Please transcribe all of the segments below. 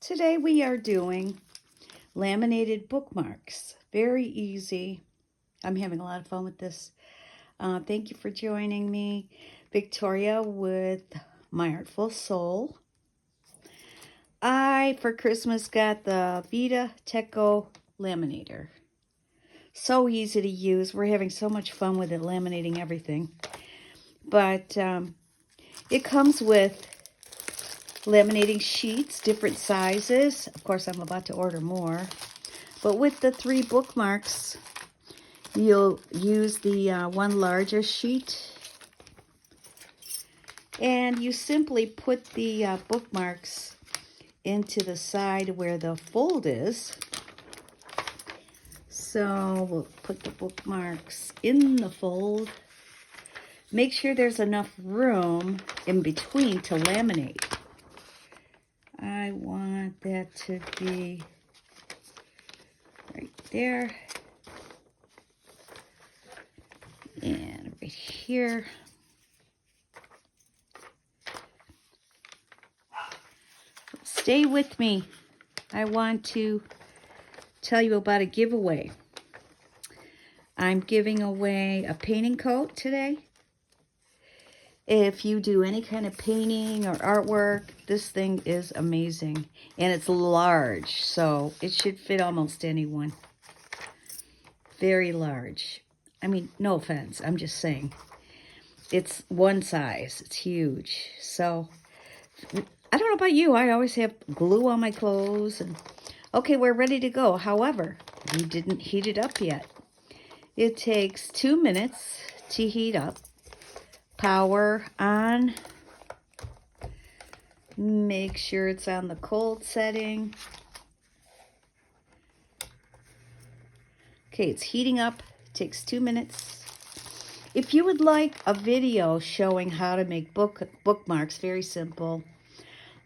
Today we are doing laminated bookmarks. Very easy. I'm having a lot of fun with this. Thank you for joining me. Victoria with My Artful Soul. I, for Christmas, got the Vita Teco Laminator. So easy to use. We're having so much fun with it, laminating everything. But it comes with laminating sheets, different sizes. Of course, I'm about to order more. But with the 3 bookmarks, you'll use the one larger sheet. And you simply put the bookmarks into the side where the fold is. So we'll put the bookmarks in the fold. Make sure there's enough room in between to laminate. I want that to be right there and right here. Stay with me. I want to tell you about a giveaway. I'm giving away a painting coat today. If you do any kind of painting or artwork, this thing is amazing. And it's large, so it should fit almost anyone. Very large. I mean, no offense, I'm just saying. It's one size, it's huge. So, I don't know about you, I always have glue on my clothes. And okay, we're ready to go. However, we didn't heat it up yet. It takes 2 minutes to heat up. Power on. Make sure it's on the cold setting. Okay, it's heating up. It takes 2 minutes. If you would like a video showing how to make bookmarks, very simple.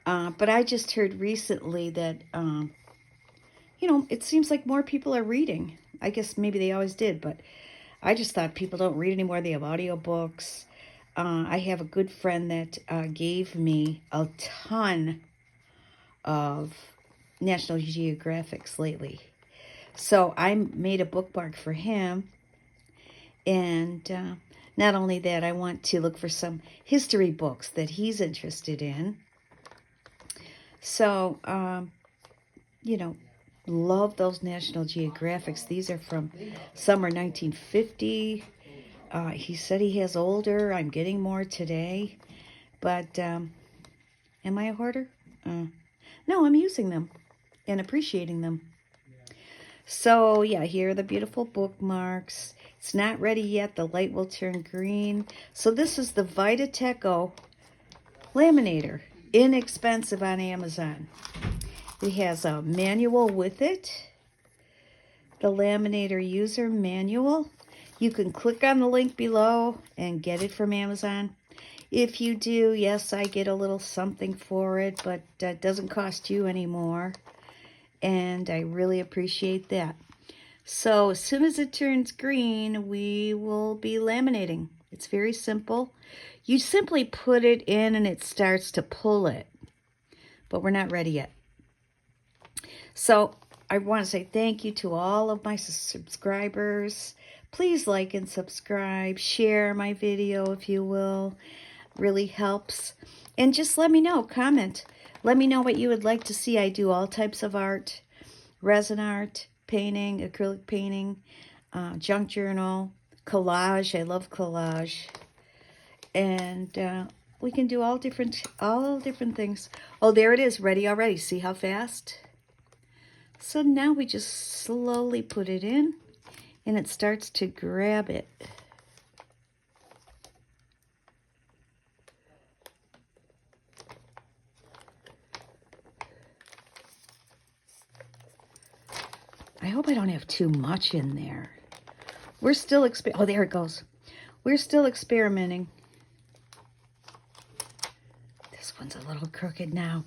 But I just heard recently that, it seems like more people are reading. I guess maybe they always did, but I just thought people don't read anymore. They have audiobooks. I have a good friend that gave me a ton of National Geographics lately. So I made a bookmark for him. And not only that, I want to look for some history books that he's interested in. So, love those National Geographics. These are from summer 1950. He said he has older. I'm getting more today. But am I a hoarder? No, I'm using them and appreciating them. So, yeah, here are the beautiful bookmarks. It's not ready yet. The light will turn green. So this is the Vita Teco Laminator. Inexpensive on Amazon. It has a manual with it. The Laminator user manual. You can click on the link below and get it from Amazon. If you do, yes, I get a little something for it, but it doesn't cost you anymore. And I really appreciate that. So as soon as it turns green, we will be laminating. It's very simple. You simply put it in and it starts to pull it. But we're not ready yet. So I want to say thank you to all of my subscribers. Please like and subscribe. Share my video if you will. Really helps. And just let me know. Comment. Let me know what you would like to see. I do all types of art. Resin art, painting, acrylic painting, junk journal, collage. I love collage. And we can do all different things. Oh, there it is. Ready already. See how fast? So now we just slowly put it in. And it starts to grab it. I hope I don't have too much in there. We're still oh, there it goes. We're still experimenting. This one's a little crooked now.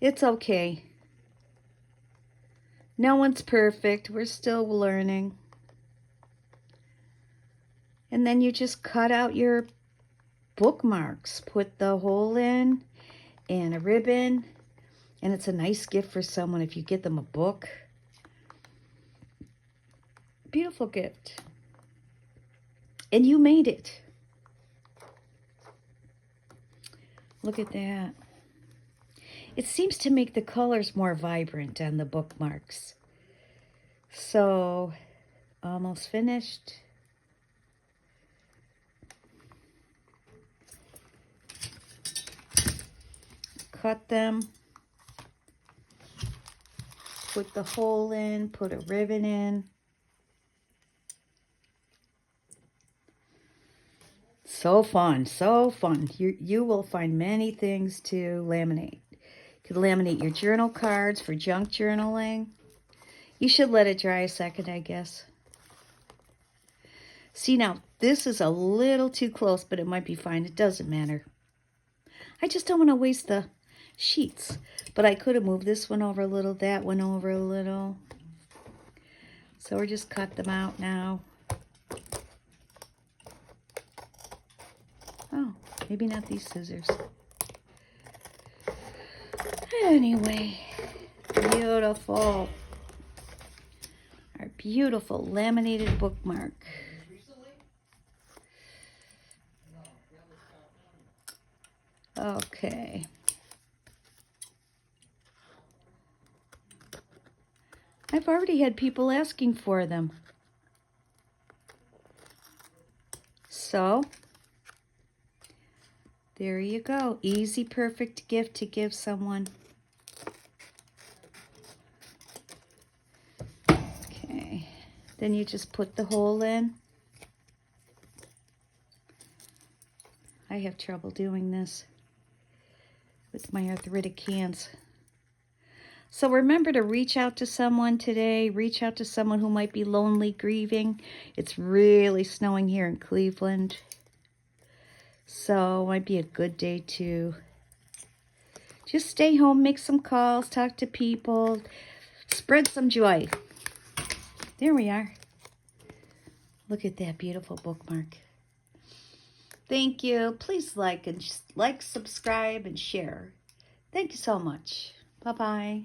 It's okay. No one's perfect. We're still learning. And then you just cut out your bookmarks. Put the hole in and a ribbon And it's a nice gift for someone if you get them a book. Beautiful gift. And you made it. Look at that. It seems to make the colors more vibrant on the bookmarks. So, almost finished. Cut them. Put the hole in, put a ribbon in. So fun, so fun. You will find many things to laminate. You can laminate your journal cards for junk journaling. You should let it dry a second, I guess. See, now, this is a little too close, but it might be fine. It doesn't matter. I just don't want to waste the sheets. But I could have moved this one over a little, that one over a little. So we're just cut them out now. Oh, maybe not these scissors. Anyway, beautiful. Our beautiful laminated bookmark. Okay. I've already had people asking for them. So, there you go. Easy, perfect gift to give someone. Okay. Then you just put the hole in. I have trouble doing this with my arthritic hands. So remember to reach out to someone today. Reach out to someone who might be lonely, grieving. It's really snowing here in Cleveland. So it might be a good day to just stay home, make some calls, talk to people, spread some joy. There we are. Look at that beautiful bookmark. Thank you. Please like, subscribe, and share. Thank you so much. Bye-bye.